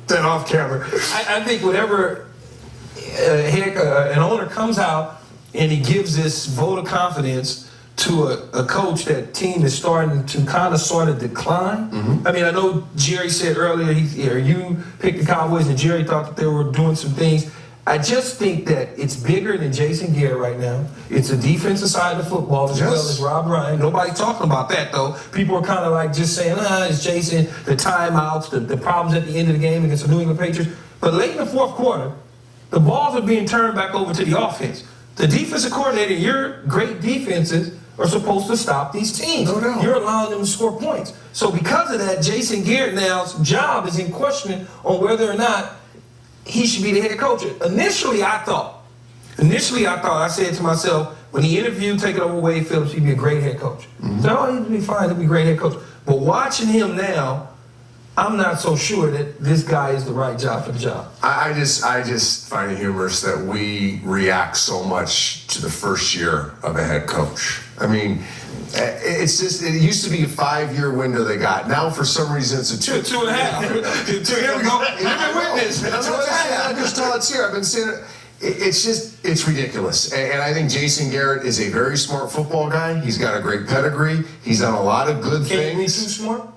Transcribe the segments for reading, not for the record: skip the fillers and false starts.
that off camera. I think whenever an owner comes out and he gives this vote of confidence to a coach, that team is starting to kind of sort of decline. Mm-hmm. I mean, I know Jerry said earlier, you picked the Cowboys and Jerry thought that they were doing some things. I just think that it's bigger than Jason Garrett right now. It's the defensive side of the football as well as Rob Ryan. Nobody's talking about that, though. People are kind of like just saying, it's Jason, the timeouts, the problems at the end of the game against the New England Patriots. But late in the fourth quarter, the balls are being turned back over to the offense. The defensive coordinator, your great defenses are supposed to stop these teams. No doubt. You're allowing them to score points. So because of that, Jason Garrett now's job is in question on whether or not he should be the head coach. Initially, I said to myself, when he interviewed taking over Wade Phillips, he'd be a great head coach. Mm-hmm. So he'd be fine, he'd be a great head coach. But watching him now, I'm not so sure that this guy is the right job for the job. I just find it humorous that we react so much to the first year of a head coach. I mean, it's just, it used to be a 5-year window they got. Now, for some reason, it's a two and a half. Here we go. Witness. I just tell it's here. I've been saying it. It's ridiculous. And I think Jason Garrett is a very smart football guy. He's got a great pedigree. He's done a lot of good things. Can he be too smart?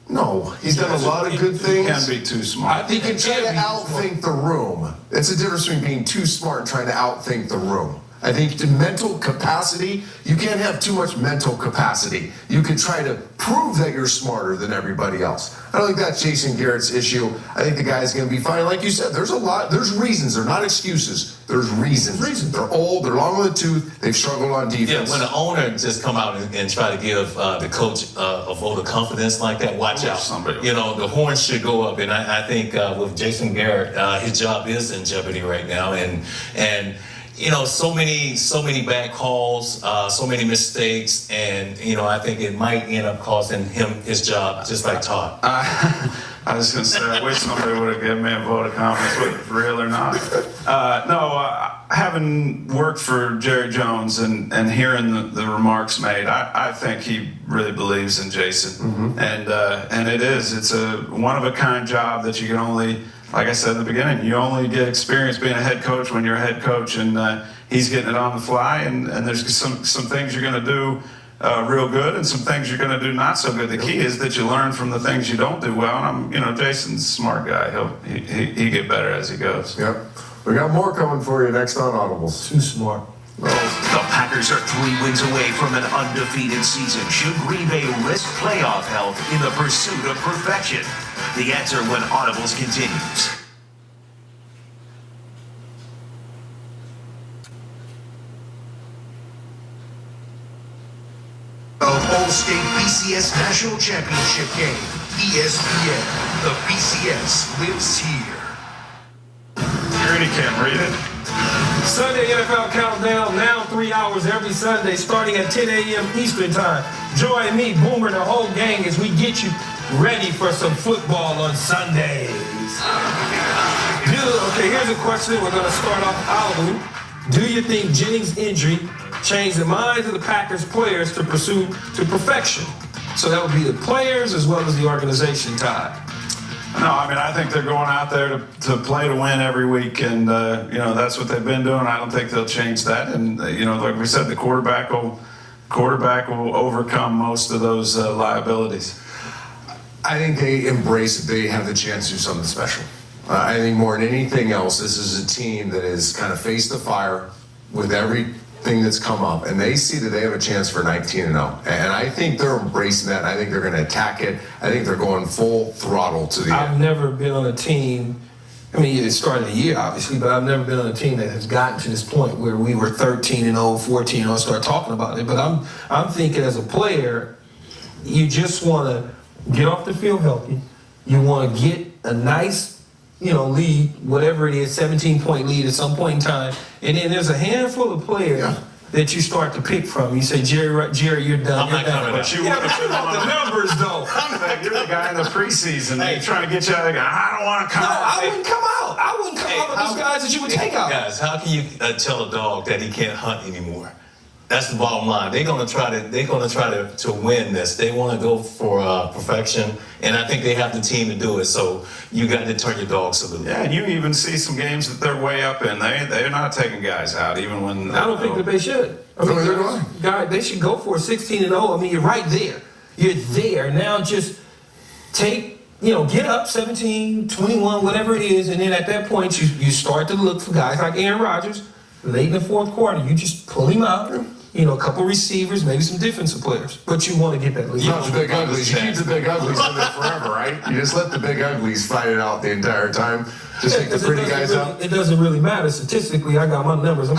No, he's done a lot of good things. He can be too smart. He can try to outthink the room. It's a difference between being too smart and trying to outthink the room. I think the mental capacity, you can't have too much mental capacity. You can try to prove that you're smarter than everybody else. I don't think that's Jason Garrett's issue. I think the guy's going to be fine. Like you said, there's reasons. They're not exexcuses. There's reasons. They're old. They're long in the tooth. They've struggled on defense. Yeah, when the owner just come out and try to give the coach a vote of confidence like that, watch out. The horns should go up. And I think with Jason Garrett, his job is in jeopardy right now. And so many bad calls, so many mistakes, and I think it might end up costing him his job, just like Todd. I was going to say, I wish somebody would have given me a vote of confidence, whether it's real or not. Having worked for Jerry Jones and hearing the remarks made, I think he really believes in Jason, and it's a one-of-a-kind job that you can only. Like I said in the beginning, you only get experience being a head coach when you're a head coach, and he's getting it on the fly, and there's some things you're going to do real good and some things you're going to do not so good. The key is that you learn from the things you don't do well, and Jason's a smart guy. He'll get better as he goes. Yep. We got more coming for you next on Audibles. Too smart. The Packers are 3 wins away from an undefeated season. Should Green Bay risk playoff health in the pursuit of perfection? The answer when Audibles continues. The All-State BCS National Championship game. ESPN. The BCS lives here. Rudy can't read it. Sunday NFL Countdown, now 3 hours every Sunday, starting at 10 a.m. Eastern Time. Join me, Boomer, and the whole gang as we get you ready for some football on Sundays. Okay, here's a question. We're going to start off out. Do you think Jennings' injury changed the minds of the Packers players to pursue to perfection? So that would be the players as well as the organization, Todd. No, I think they're going out there to play to win every week, and that's what they've been doing. I don't think they'll change that. And like we said, the quarterback will overcome most of those liabilities. I think they embrace it. They have the chance to do something special. I think more than anything else, this is a team that has kind of faced the fire with everything that's come up, and they see that they have a chance for 19-0. And I think they're embracing that. I think they're going to attack it. I think they're going full throttle to the end. I've never been on a team. It started a year, obviously, but I've never been on a team that has gotten to this point where we were 13-0, 14-0, and start talking about it. But I'm thinking as a player, you just want to get off the field healthy. You want to get a nice, lead, whatever it is, 17-point lead at some point in time. And then there's a handful of players that you start to pick from. You say, Jerry, you're done. I'm not coming out. But you want the numbers, though. You're the guy in the preseason. They're trying to get you out of the game. I don't want to come out. I wouldn't come out. I wouldn't come out with those guys that you would take out. Guys, how can you tell a dog that he can't hunt anymore? That's the bottom line. They're gonna try to win this. They want to go for perfection, and I think they have the team to do it. So you got to turn your dogs loose. Yeah, and you even see some games that they're way up in. They're not taking guys out, even when. I don't think that they should. I mean, guys, they should go for 16-0. I mean, you're right there. You're there now. Just get up 17, 21, whatever it is, and then at that point you start to look for guys like Aaron Rodgers. Late in the fourth quarter, you just pull him out. A couple receivers, maybe some defensive players. But you want to get that lead. Not the big uglies. You keep the big uglies in there forever, right? You just let the big uglies fight it out the entire time. Just take the pretty guys out. It doesn't really matter. Statistically, I got my numbers. I'm